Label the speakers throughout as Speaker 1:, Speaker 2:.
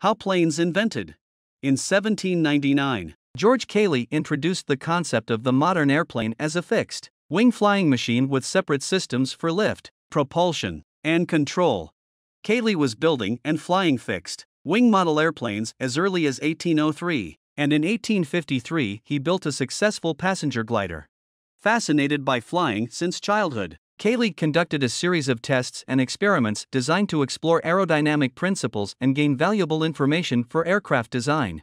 Speaker 1: How planes invented. In 1799, George Cayley introduced the concept of the modern airplane as a fixed-wing flying machine with separate systems for lift, propulsion, and control. Cayley was building and flying fixed-wing model airplanes as early as 1803, and in 1853 he built a successful passenger glider. Fascinated by flying since childhood, Cayley conducted a series of tests and experiments designed to explore aerodynamic principles and gain valuable information for aircraft design.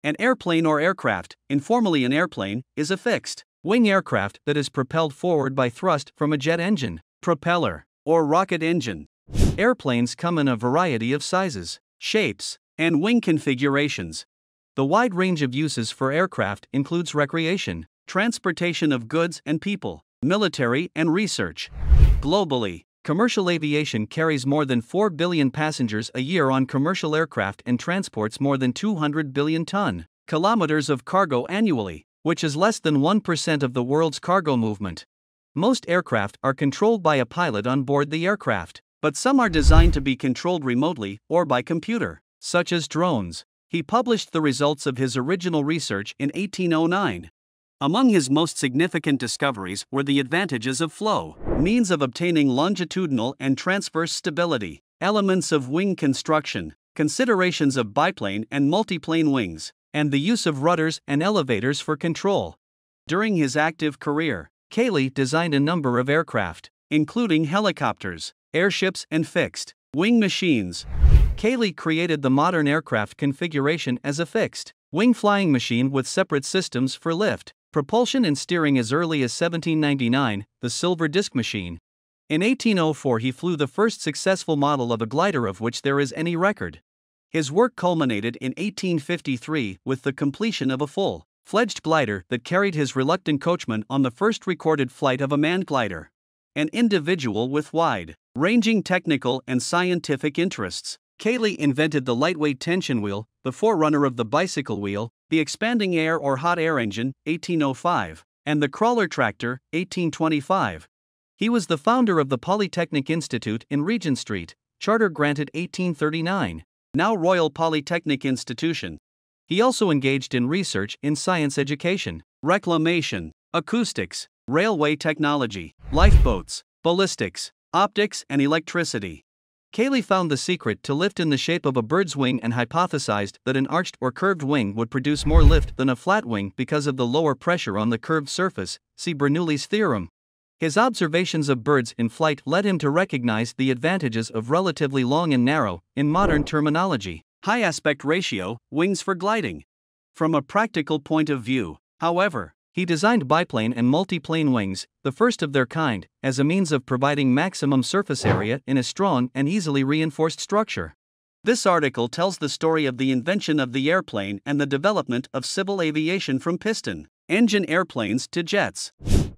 Speaker 1: An airplane or aircraft, informally an airplane, is a fixed-wing aircraft that is propelled forward by thrust from a jet engine, propeller, or rocket engine. Airplanes come in a variety of sizes, shapes, and wing configurations. The wide range of uses for aircraft includes recreation, transportation of goods and people, military and research. Globally, commercial aviation carries more than 4 billion passengers a year on commercial aircraft and transports more than 200 billion ton-kilometers of cargo annually, which is less than 1% of the world's cargo movement. Most aircraft are controlled by a pilot on board the aircraft, but some are designed to be controlled remotely or by computer, such as drones. He published the results of his original research in 1809. Among his most significant discoveries were the advantages of flow, means of obtaining longitudinal and transverse stability, elements of wing construction, considerations of biplane and multiplane wings, and the use of rudders and elevators for control. During his active career, Cayley designed a number of aircraft, including helicopters, airships, and fixed-wing machines. Cayley created the modern aircraft configuration as a fixed-wing flying machine with separate systems for lift, propulsion and steering as early as 1799, the Silver Disc machine. In 1804 he flew the first successful model of a glider of which there is any record. His work culminated in 1853 with the completion of a full-fledged glider that carried his reluctant coachman on the first recorded flight of a manned glider. An individual with wide-ranging technical and scientific interests, Cayley invented the lightweight tension wheel, the forerunner of the bicycle wheel, the expanding air or hot air engine, 1805, and the crawler tractor, 1825. He was the founder of the Polytechnic Institute in Regent Street, charter granted 1839, now Royal Polytechnic Institution. He also engaged in research in science education, reclamation, acoustics, railway technology, lifeboats, ballistics, optics, and electricity. Cayley found the secret to lift in the shape of a bird's wing and hypothesized that an arched or curved wing would produce more lift than a flat wing because of the lower pressure on the curved surface. See Bernoulli's theorem. His observations of birds in flight led him to recognize the advantages of relatively long and narrow, in modern terminology, high aspect ratio wings for gliding. From a practical point of view, however, he designed biplane and multiplane wings, the first of their kind, as a means of providing maximum surface area in a strong and easily reinforced structure. This article tells the story of the invention of the airplane and the development of civil aviation from piston-engine airplanes to jets.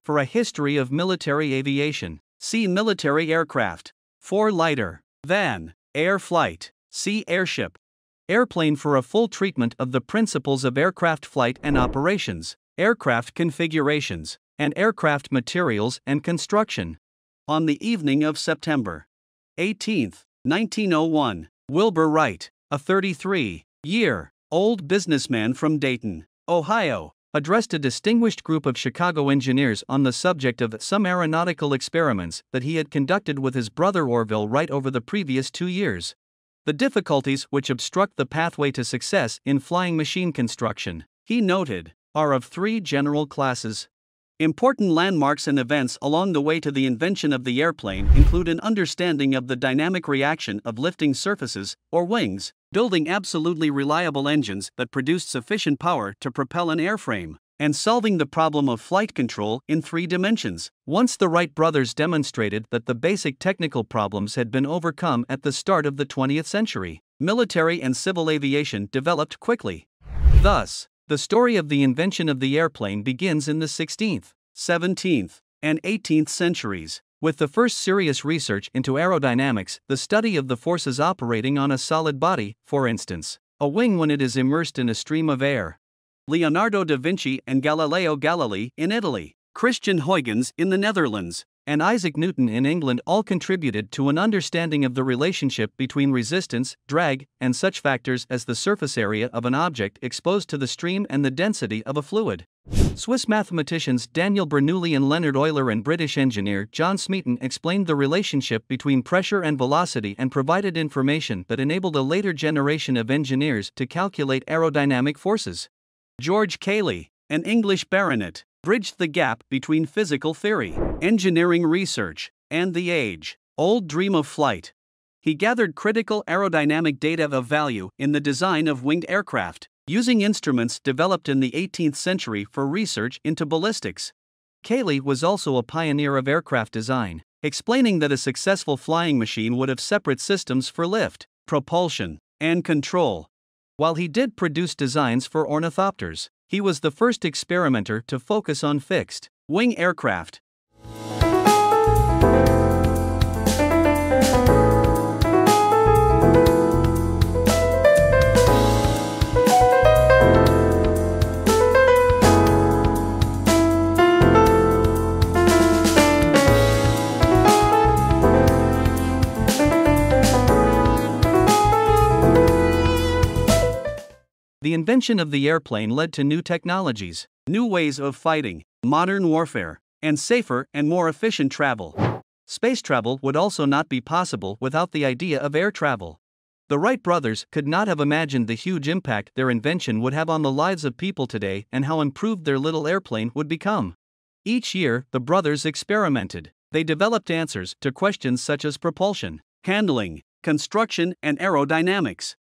Speaker 1: For a history of military aviation, see military aircraft. For lighter than air flight, see airship. Airplane. For a full treatment of the principles of aircraft flight and operations, aircraft configurations, and aircraft materials and construction. On the evening of September 18, 1901, Wilbur Wright, a 33-year-old businessman from Dayton, Ohio, addressed a distinguished group of Chicago engineers on the subject of some aeronautical experiments that he had conducted with his brother Orville Wright over the previous 2 years. The difficulties which obstruct the pathway to success in flying machine construction, he noted, are of 3 general classes. Important landmarks and events along the way to the invention of the airplane include an understanding of the dynamic reaction of lifting surfaces, or wings, building absolutely reliable engines that produced sufficient power to propel an airframe, and solving the problem of flight control in 3 dimensions. Once the Wright brothers demonstrated that the basic technical problems had been overcome at the start of the 20th century, military and civil aviation developed quickly. Thus, the story of the invention of the airplane begins in the 16th, 17th, and 18th centuries, with the first serious research into aerodynamics, the study of the forces operating on a solid body, for instance, a wing when it is immersed in a stream of air. Leonardo da Vinci and Galileo Galilei in Italy, Christian Huygens in the Netherlands, and Isaac Newton in England all contributed to an understanding of the relationship between resistance, drag, and such factors as the surface area of an object exposed to the stream and the density of a fluid. Swiss mathematicians Daniel Bernoulli and Leonhard Euler and British engineer John Smeaton explained the relationship between pressure and velocity and provided information that enabled a later generation of engineers to calculate aerodynamic forces. George Cayley, an English baronet, bridged the gap between physical theory, engineering research, and the age-old dream of flight. He gathered critical aerodynamic data of value in the design of winged aircraft, using instruments developed in the 18th century for research into ballistics. Cayley was also a pioneer of aircraft design, explaining that a successful flying machine would have separate systems for lift, propulsion, and control. While he did produce designs for ornithopters, he was the first experimenter to focus on fixed-wing aircraft. The invention of the airplane led to new technologies, new ways of fighting, modern warfare, and safer and more efficient travel. Space travel would also not be possible without the idea of air travel. The Wright brothers could not have imagined the huge impact their invention would have on the lives of people today and how improved their little airplane would become. Each year, the brothers experimented. They developed answers to questions such as propulsion, handling, construction, and aerodynamics.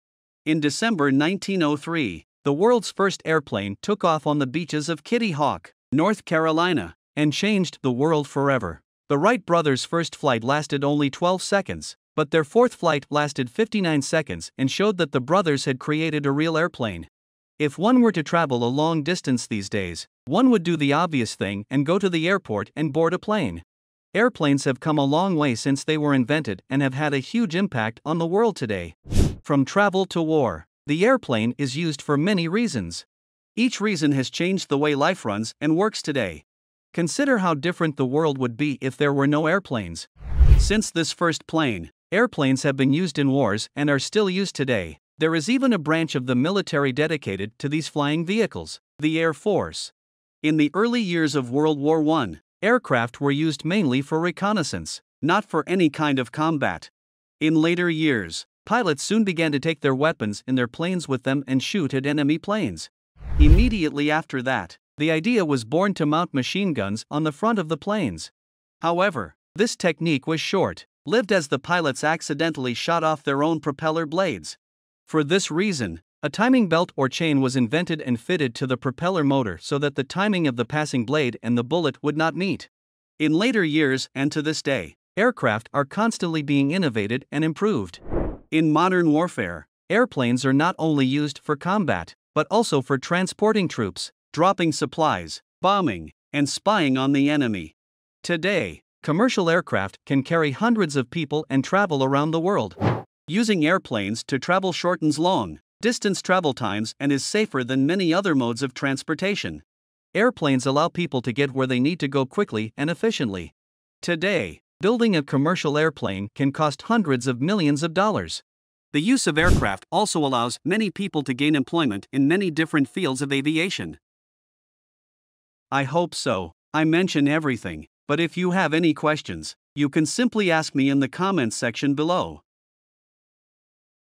Speaker 1: In December 1903, the world's first airplane took off on the beaches of Kitty Hawk, North Carolina, and changed the world forever. The Wright brothers' first flight lasted only 12 seconds, but their fourth flight lasted 59 seconds and showed that the brothers had created a real airplane. If one were to travel a long distance these days, one would do the obvious thing and go to the airport and board a plane. Airplanes have come a long way since they were invented and have had a huge impact on the world today. From travel to war, the airplane is used for many reasons. Each reason has changed the way life runs and works today. Consider how different the world would be if there were no airplanes. Since this first plane, airplanes have been used in wars and are still used today. There is even a branch of the military dedicated to these flying vehicles, the Air Force. In the early years of World War I, aircraft were used mainly for reconnaissance, not for any kind of combat. In later years, pilots soon began to take their weapons in their planes with them and shoot at enemy planes. Immediately after that, the idea was born to mount machine guns on the front of the planes. However, this technique was short-lived as the pilots accidentally shot off their own propeller blades. For this reason, a timing belt or chain was invented and fitted to the propeller motor so that the timing of the passing blade and the bullet would not meet. In later years and to this day, aircraft are constantly being innovated and improved. In modern warfare, airplanes are not only used for combat, but also for transporting troops, dropping supplies, bombing, and spying on the enemy. Today, commercial aircraft can carry hundreds of people and travel around the world. Using airplanes to travel shortens long-distance travel times and is safer than many other modes of transportation. Airplanes allow people to get where they need to go quickly and efficiently. Today, building a commercial airplane can cost hundreds of millions of dollars. The use of aircraft also allows many people to gain employment in many different fields of aviation. I hope so. I mention everything, but if you have any questions, you can simply ask me in the comments section below.